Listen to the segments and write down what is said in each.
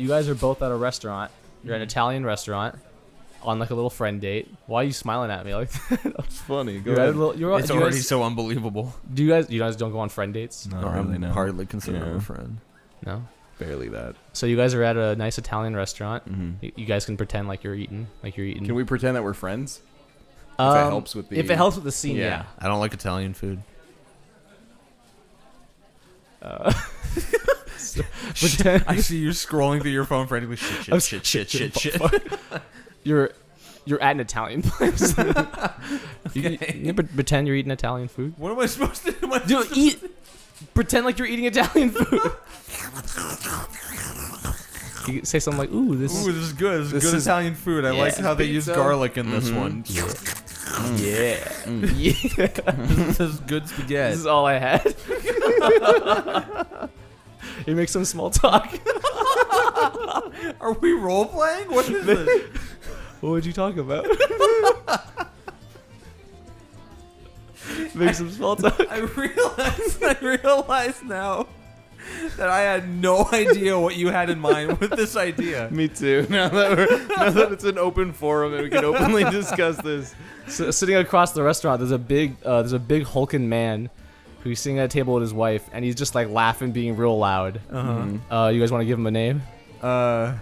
you guys are both at a restaurant. You're at an Italian restaurant on like a little friend date. Why are you smiling at me like that? It's funny. Go You're at a ahead. little, It's already so unbelievable. Do you guys don't go on friend dates? No, Not really, I'm no. hardly considered Yeah. a friend. No. Barely that. So you guys are at a nice Italian restaurant. Mm-hmm. You guys can pretend like you're eating. Can we pretend that we're friends? If it helps with the... If it helps with the scene, yeah. I don't like Italian food. Pretend I see you scrolling through your phone frantically. Shit. you're at an Italian place. You pretend you're eating Italian food. What am I supposed to do? Dude, eat. Pretend like you're eating Italian food. You say something like, "Ooh, this is good. This is This good is- Italian food. I Yeah. like how they use Pizza. garlic in this one. yeah, This is good This spaghetti. is all I had." You make some small talk. Are we role playing? What is this? What would you talk about? Make some small talk. I realize now that I had no idea what you had in mind with this idea. Me too. Now that it's an open forum and we can openly discuss this. So, sitting across the restaurant, there's a big hulking man who's sitting at a table with his wife, and he's just like laughing, being real loud. You guys want to give him a name? Bart.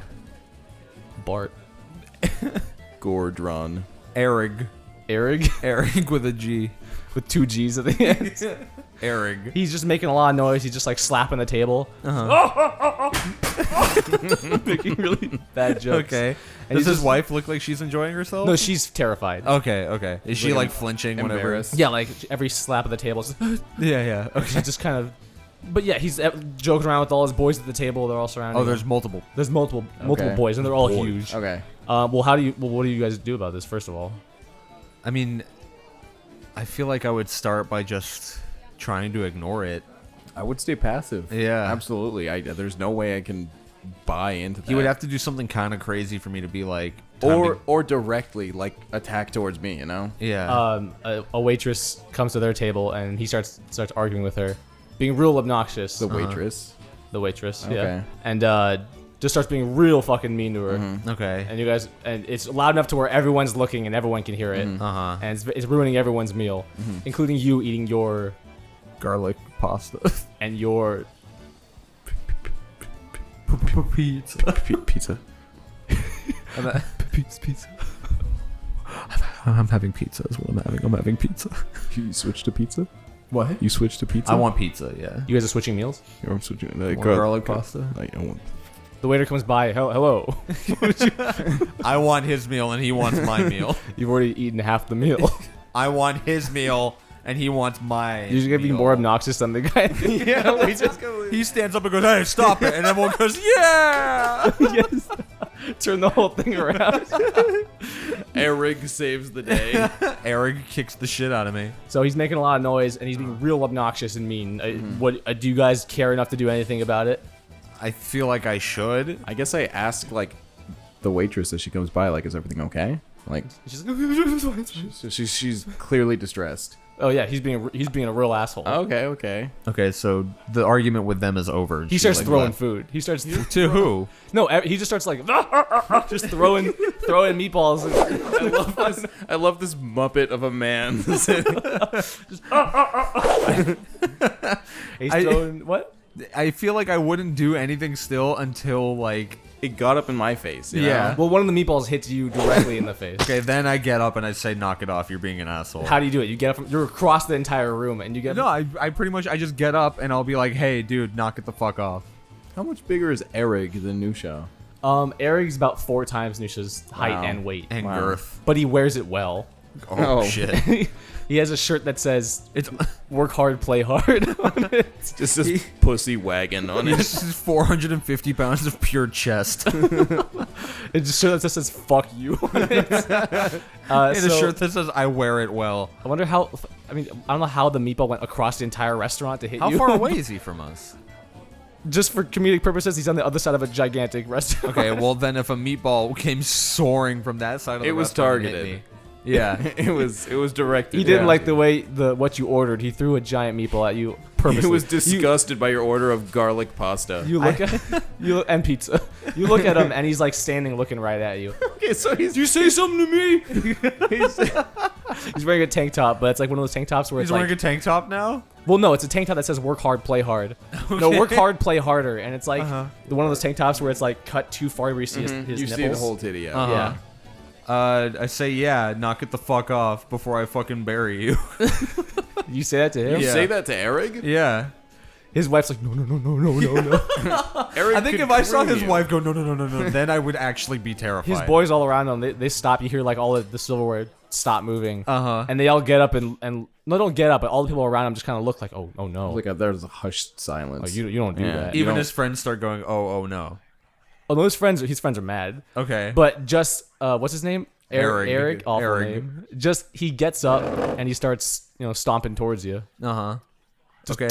Gordron. Eric with a G. With 2 G's at the end. Eric. He's just making a lot of noise. He's just like slapping the table. Making really bad jokes. Okay. And Does he's his just- wife look like she's enjoying herself? No, she's terrified. Okay. Is she Like like flinching whenever? Embarrassed. Yeah, like every slap of the table. Yeah. Okay. She's just kind of. But yeah, he's joking around with all his boys at the table. They're all surrounding. Oh, him. there's multiple. There's multiple Okay. boys, and they're all huge. Okay. Well, what do you guys do about this? First of all, I mean, I feel like I would start by just trying to ignore it. I would stay passive. Yeah. Absolutely. There's no way I can buy into that. He would have to do something kind of crazy for me to be like, time or directly like attack towards me, you know? to- yeah. a waitress comes to their table, and he starts arguing with her, being real obnoxious. The waitress. The waitress, Okay. yeah, and just starts being real fucking mean to her. Okay. And you guys, and it's loud enough to where everyone's looking and everyone can hear it, Uh-huh. and it's ruining everyone's meal, including you eating your Garlic pasta. and your. Pizza. Pizza. Pizza. I'm having pizza is what I'm having. I'm having pizza. You switched to pizza? What? You switched to pizza? I want pizza, yeah. You guys are switching meals. I'm switching. Want garlic pasta? Like, I want. The waiter comes by. Hello. I want his meal and he wants my meal. You've already eaten half the meal. I want his meal and he wants my You're gonna be meal. more obnoxious than the guy. Yeah, he stands up and goes, "Hey, stop it!" And everyone goes, "Yeah!" Yes. Turn the whole thing around. Eric saves the day. Eric kicks the shit out of me. So he's making a lot of noise and he's being real obnoxious and mean. What do you guys care enough to do anything about it? I feel like I should. I guess I ask like the waitress as she comes by, like, is everything okay? Like, She's like, so she's clearly distressed. oh yeah, he's being a real asshole. Okay. Okay, so the argument with them is over. He starts Like, throwing what? food. He starts To who? no. He just starts like just throwing meatballs. I love this Muppet of a man. He's throwing what? I feel like I wouldn't do anything still until like. It got up in my face. You Yeah. know? Well, one of the meatballs hits you directly in the face. Okay, then I get up and I say, "Knock it off! You're being an asshole." How do you do it? You get up from, you're across the entire room and you get No, I pretty much I just get up and I'll be like, "Hey, dude, knock it the fuck off." How much bigger is Eric than Nusha? Eric's about 4 times Nusha's height Wow. and weight, And Wow. girth. but he wears it well. Oh, shit! He has a shirt that says It's "Work hard, play hard" on it. Just this pussy wagon on it. this is 450 pounds of pure chest. It's a shirt that just says "fuck you" on it. And a shirt that says "I wear it well." I wonder how. I mean, I don't know how the meatball went across the entire restaurant to hit How you. far away is he from us? Just for comedic purposes, he's on the other side of a gigantic restaurant. Okay, well then, if a meatball came soaring from that side of the It was restaurant and hit targeted. me- Yeah. It was directed. He didn't yeah. like the way what you ordered. He threw a giant meatball at you, purposely. He was disgusted by your order of garlic pasta. You look at and pizza. You look at him and he's like standing, looking right at you. Okay, so he's. You say something to me? He's wearing a tank top, but it's like one of those tank tops where He's it's wearing like, a tank top now? well, no, it's a tank top that says "Work hard, play hard." No, work hard, play harder, and it's like one of those tank tops where it's like cut too far where you see his You nipples. see the whole titty. Yeah. Yeah. I say, yeah, knock it the fuck off before I fucking bury you. You say that to him? You Yeah. say that to Eric? Yeah. His wife's like, no. Eric I think could if I saw cream his you. wife go, no, then I would actually be terrified. His boys all around him, they stop. You hear like all the silverware stop moving. Uh-huh. And they all get up and no, don't get up, but all the people around him just kind of look like, oh no. Like there's a hushed silence. Oh, you don't do Yeah. that. Even don't- his friends start going, oh no. Oh, no, his friends are mad. Okay. But just, what's his name? Eric. Eric? Awful Eric. name. Just, he gets up and he starts, stomping towards you. Uh-huh. Okay.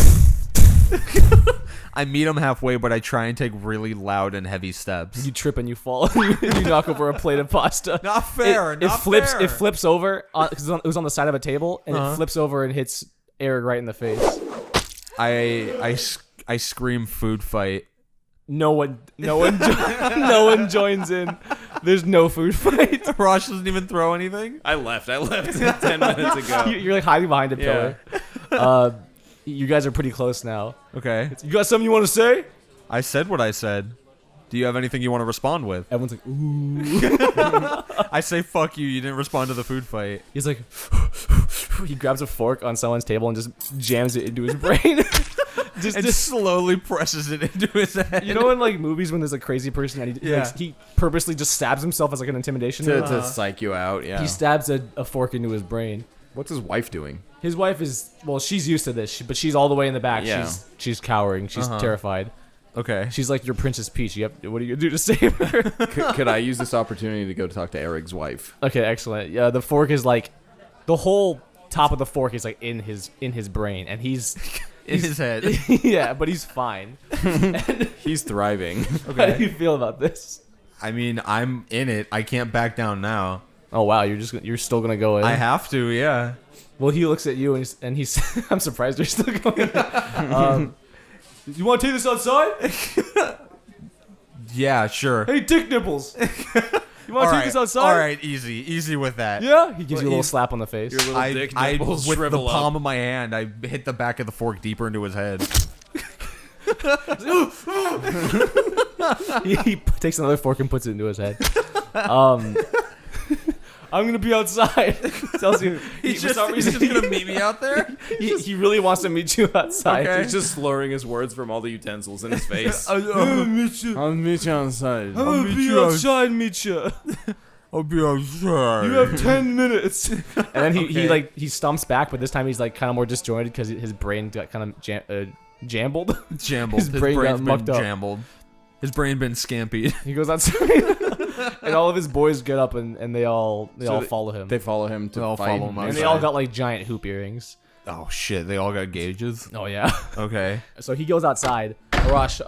I meet him halfway, but I try and take really loud and heavy steps. You trip and you fall. You knock over a plate of pasta. Not fair. It flips over, because it was on the side of a table, and it flips over and hits Eric right in the face. I scream food fight. No one joins in. There's no food fight. Rosh doesn't even throw anything. I left 10 minutes ago. You're like hiding behind a pillar. You guys are pretty close now. Okay. You got something you want to say? I said what I said. Do you have anything you want to respond with? Everyone's like, ooh. I say fuck you. You didn't respond to the food fight. He's like, he grabs a fork on someone's table and just jams it into his brain. And slowly presses it into his head. You know in like movies when there's a crazy person and he purposely just stabs himself as like an intimidation to psych you out. Yeah. He stabs a fork into his brain. What's his wife doing? His wife is, well, she's used to this, but she's all the way in the back. Yeah. She's cowering. She's terrified. Okay. She's like your Princess Peach. What are you gonna do to save her? Could I use this opportunity to go talk to Eric's wife? Okay, excellent. Yeah, the fork is like, the whole top of the fork is like in his brain, and he's in his head. yeah, but he's fine. He's thriving. How do you feel about this? I mean, I'm in it. I can't back down now. Oh wow, you're still gonna go in. I have to, yeah. Well, he looks at you and he's I'm surprised you're still going in. You want to take this outside? Yeah, sure. Hey, Dick Nipples. You want to take this outside? All right, easy with that. Yeah. He gives you a little slap on the face. Your little dick I nipples with the shrivel up. palm of my hand, I hit the back of the fork deeper into his head. He takes another fork and puts it into his head. I'm gonna be outside. Tells you He's just gonna meet me out there. he really wants to meet you outside. Okay. He's just slurring his words from all the utensils in his face. I'll meet you. I'll meet you outside. I'm gonna meet be you outside, meet you. I'll be outside. You have 10 minutes. And then he Okay. he stomps back, but this time he's like kind of more disjointed because his brain got kind of jambled. Jambled. His brain got brain's been mucked up. jambled. His brain been scampied. He goes outside, and all of his boys get up and they all follow him. They follow him to They all fight. follow him And they outside. all got like giant hoop earrings. Oh shit! They all got gauges. Oh yeah. Okay. So he goes outside. Arash,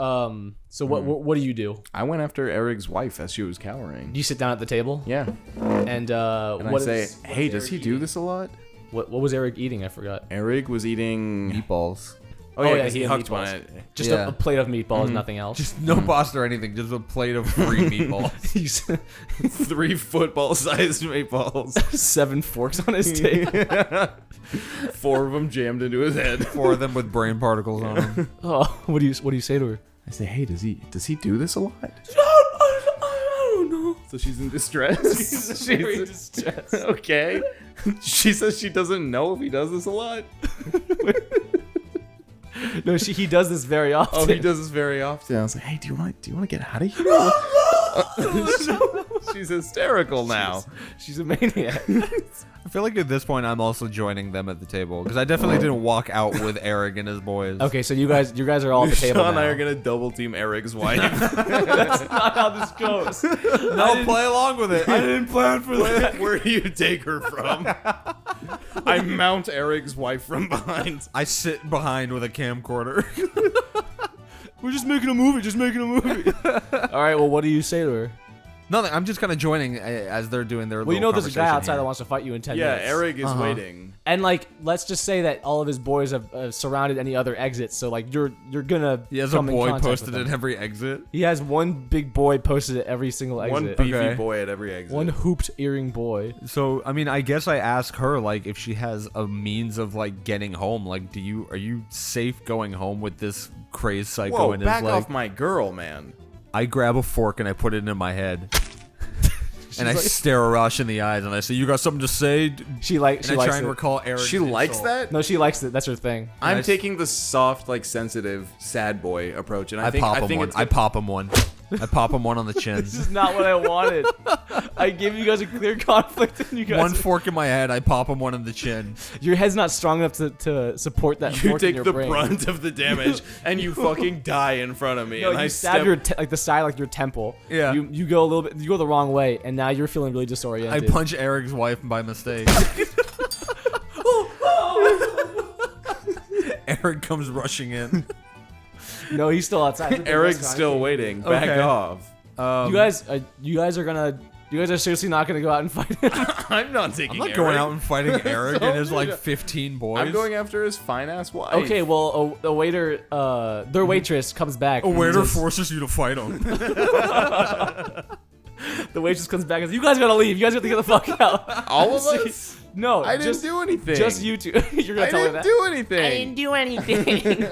so what do you do? I went after Eric's wife as she was cowering. You sit down at the table, Yeah. and And what I say, is- hey, does he do this a lot? what was Eric eating? I forgot. Eric was eating Meatballs. Oh yeah, yeah, 'cause he he had hucked meatballs. one at Just Yeah. a plate of meatballs, nothing else. Just no pasta or anything. Just a plate of free meatballs. He's 3 football-sized meatballs. 7 forks on his table. 4 of them jammed into his head. 4 of them with brain particles on them. Oh, what do you say to her? I say, hey, does he do this a lot? I don't know. So she's in distress. She's very distressed. Okay. She says she doesn't know if he does this a lot. No, he does this very often. Oh, he does this very often. I was like, hey, do you want to get out of here? She's hysterical now. She's a maniac. I feel like at this point I'm also joining them at the table because I definitely didn't walk out with Eric and his boys. Okay, so you guys are all at the table Sean and I now. are gonna double team Eric's wife. That's not how this goes. No, play along with it. I didn't plan for that. Where do you take her from? I mount Eric's wife from behind. I sit behind with a camcorder. We're just making a movie. All right, well, what do you say to her? Nothing. I'm just kind of joining as they're doing their. Well, you know, there's a guy outside here. that wants to fight you in 10 Yeah, minutes. Eric is waiting. And like, let's just say that all of his boys have surrounded any other exits. So like, you're gonna. He has a come in boy contact posted with at them. every exit. He has one big boy posted at every single exit. One beefy Okay. boy at every exit. One hooped earring boy. So I mean, I guess I ask her like if she has a means of like getting home. Like, are you safe going home with this crazed psycho? Whoa, in his back leg? off my girl, man. I grab a fork and I put it in my head. And I like- stare Arash in the eyes and I say, "You got something to say?" She likes And I try it. and recall Eric's She likes insult. that? No, she likes it. That's her thing. I'm Nice. taking the soft, like sensitive, sad boy approach, and I I think pop I him think one. it's I pop him one. I pop him one on the chin. This is not what I wanted. I gave you guys a clear conflict, and you guys. One fork in my head. I pop him one on the chin. Your head's not strong enough to support that. you fork in take your the brain. brunt of the damage, and you fucking die in front of me. No, and you I stab your like the side, like your temple. Yeah. You go a little bit. You go the wrong way, and now you're feeling really I disoriented. punch Eric's wife by mistake. Eric comes rushing in. No, he's still outside. It's a big Eric's restaurant. still waiting. Back Okay. off. You guys are gonna. You guys are seriously not gonna go out and fight him. I'm not taking. I'm not Eric. going out and fighting Eric and his like Yeah. 15 boys. I'm going after his fine ass wife. Okay, well, the waiter, their waitress comes back. A and waiter says- forces you to fight him. The waitress comes back and says, "You guys gotta leave. You guys have to get the fuck out." All of See, us. No, I didn't just do anything. Just you two. You're gonna I tell her didn't that. do anything. do anything.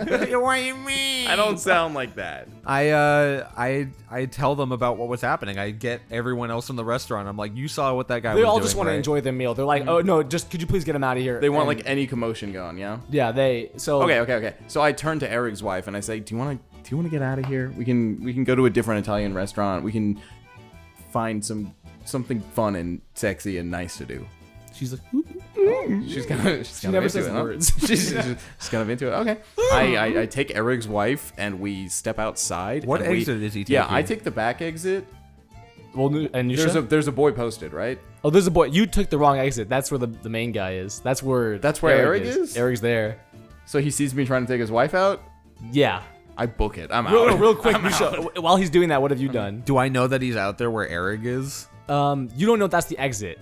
What do you mean? I don't sound like that. I tell them about what was happening. I get everyone else in the restaurant. I'm like, you saw what that guy They was all doing, just want to right? enjoy their meal. They're like, "Oh no, just could you please get him out of here?" They want And- like any commotion going. Yeah. Yeah, they. So Okay. So I turn to Eric's wife and I say, "Do you want to get out of here? We can go to a different Italian restaurant. We can find something fun and sexy and nice to do." she's like, She's kind of she never says words. She's kind of into it. Okay. I take Eric's wife and we step outside. What and exit is he taking? Yeah, I take the back exit. Well, and you There's a boy posted, right? Oh, there's a boy. You took the wrong exit. That's where the main guy is. That's where Eric is? Eric's there. So he sees me trying to take his wife out. Yeah. I book it. I'm out. Real quick, I'm out. Misha, while he's doing that, what have you done? Do I know that he's out there where Eric is? You don't know that's the exit.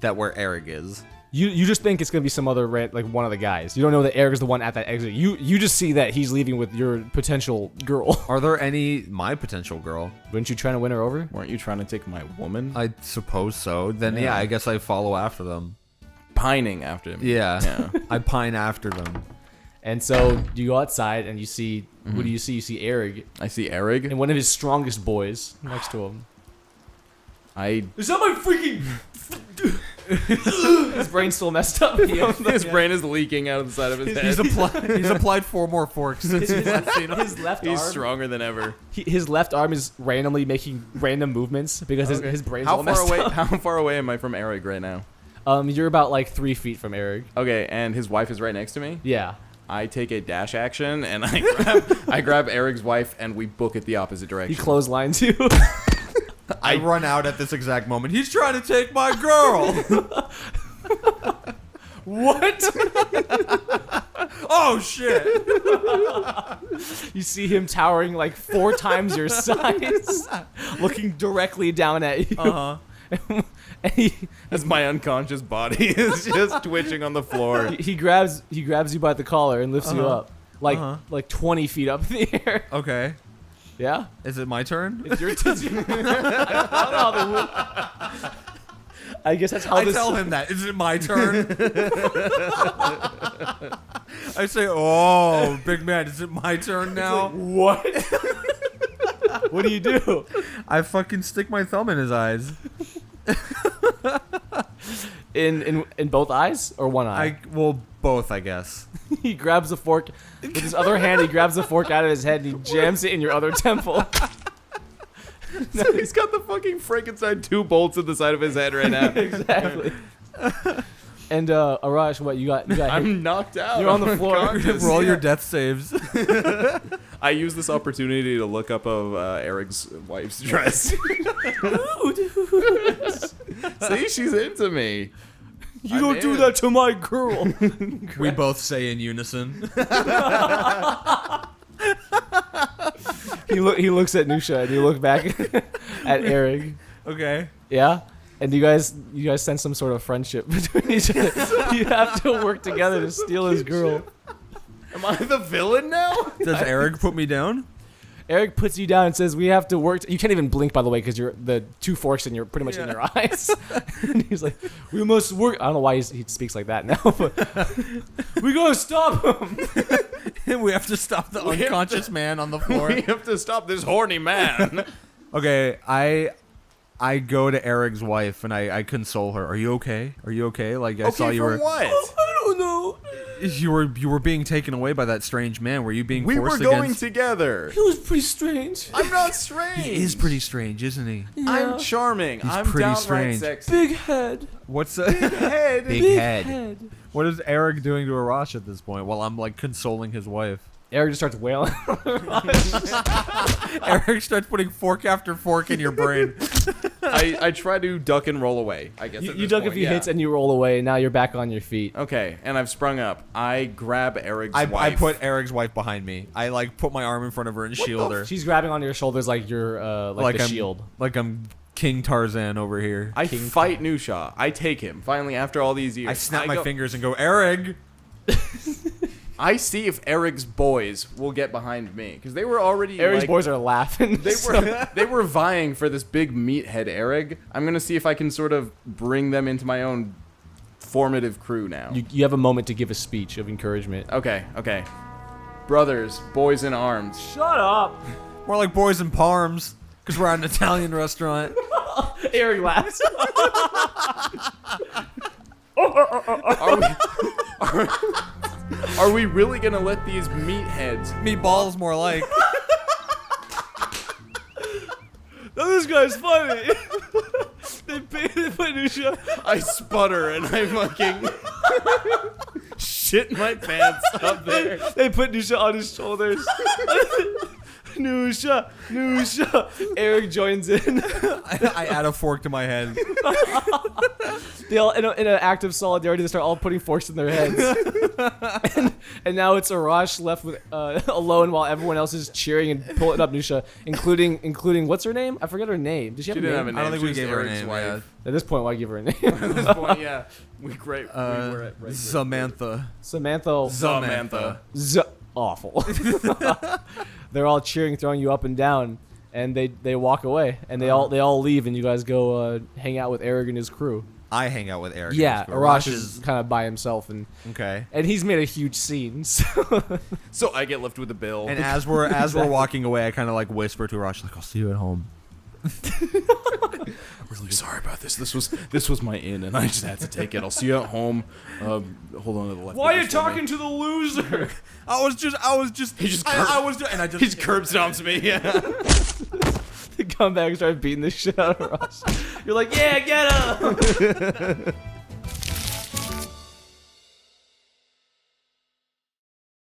That where Eric is. You just think it's gonna be some other like one of the guys. You don't know that Eric is the one at that exit. You just see that he's leaving with your potential girl. Are there my potential girl? Weren't you trying to win her over? Weren't you trying to take my woman? I suppose so. Then yeah, I guess I follow after them. Pining after him. Yeah. I pine after them. And so you go outside and you see what do you see? You see Eric I see Eric. and one of his strongest boys next to him. Is that my freaking? His brain's still messed up. His brain is leaking out of the side of his head. He's applied 4 more forks since His we've last seen him. left He's arm. stronger than ever. His left arm is randomly making random movements because his brain's all How messed far away? up. How far away am I from Eric right now? You're about like 3 feet from Eric. Okay, and his wife is right next to me. Yeah. I take a dash action and I grab Eric's wife and we book it the opposite He direction. clotheslines you. I run out at this exact moment. He's trying to take my girl. What? Oh shit. You see him towering like 4 times your size, looking directly down at you. Uh-huh. And he As my unconscious body is just twitching on the floor. he grabs you by the collar and lifts you up like 20 feet up in the air. Okay. Yeah. Is it my turn? It's your I don't know how the I guess that's how I this. tell him that. Is it my turn? I say, "Oh, big man, is it my turn now?" What? What do you do? I fucking stick my thumb in his eyes. In both eyes or one eye? Well, both, I guess. He grabs the fork with his other hand. He grabs the fork out of his head and he jams it in your other temple. So he's got the fucking Frankenstein 2 bolts in the side of his head right now. Exactly. And Arash, what you got? I'm knocked out. You're on the floor. unconscious. Roll your death saves. I use this opportunity to look up of Eric's wife's dress. See, she's into me. You don't do that to my girl. We both say in unison. He looks at Nusha and you look back at Eric. Okay. Yeah. And you guys sense some sort of friendship between each other. You have to work together to steal his girl. Am I the villain now? Does Eric put me down? Eric puts you down and says, "We have to work." You can't even blink, by the way, because you're the 2 forks and you're pretty much in your eyes. And he's like, "We must work." I don't know why he speaks like that now, but we gotta stop him. We have to stop the unconscious man on the floor. We have to stop this horny man. Okay, I go to Eric's wife and I console her. Are you okay? Are you okay? Like I saw you were. What? I don't know. You were being taken away by that strange man. Were you being We forced were going against? together. He was pretty strange. I'm not strange. He is pretty strange, isn't he? I'm charming. He's I'm pretty downright strange. sexy. Big head. What's that? Big head. Big head. What is Eric doing to Arash at this point while I'm like consoling his wife? Eric just starts wailing. Eric starts putting fork after fork in your brain. I try to duck and roll away, I guess. You duck if he hits and you roll away, and now you're back on your feet. Okay, and I've sprung up. I grab Eric's wife. I put Eric's wife behind me. I like put my arm in front of her and shield her. She's grabbing onto your shoulders like you're like the I'm, shield. Like I'm King Tarzan over here. I fight Nusha. I take him. Finally, after all these years. I snap my fingers and go, Eric! I see if Eric's boys will get behind me. Because they were already Eric's boys are laughing. They were vying for this big meathead Eric. I'm going to see if I can sort of bring them into my own formative crew now. You have a moment to give a speech of encouragement. Okay. Brothers, boys in arms. Shut up. More like boys in palms. Because we're at an Italian restaurant. Eric laughs. Are we really going to let these meatheads... Meatballs, more like. Oh, this guy's funny. they put Nusha. I sputter and I fucking shit my pants up there. They put Nusha on his shoulders. Nusha. Eric joins in. I add a fork to my head. They all, in an act of solidarity, they start all putting forks in their heads. and now it's Arash left with alone while everyone else is cheering and pulling up Nusha, including what's her name? I forget her name. Did she have a name? Didn't have a name. I don't think She we was gave her a Eric's name. wife. At this point, why give her a name? At this point, yeah. We were at right Samantha. Samantha. Awful. They're all cheering, throwing you up and down, and they walk away, and they all leave, and you guys go hang out with Eric and his crew. I hang out with Eric. Yeah, Arash is kind of by himself, and okay. And he's made a huge scene. So I get left with the bill. And as we're walking away, I kind of like whisper to Arash, like, "I'll see you at home." Really sorry about this. This was my in, and I just had to take it. I'll see you at home. Hold on to the left. Why are you talking to the loser? I was just. He just He just curb stomps me. Yeah. They come back and start beating the shit out of Arash. You're like, yeah, get him.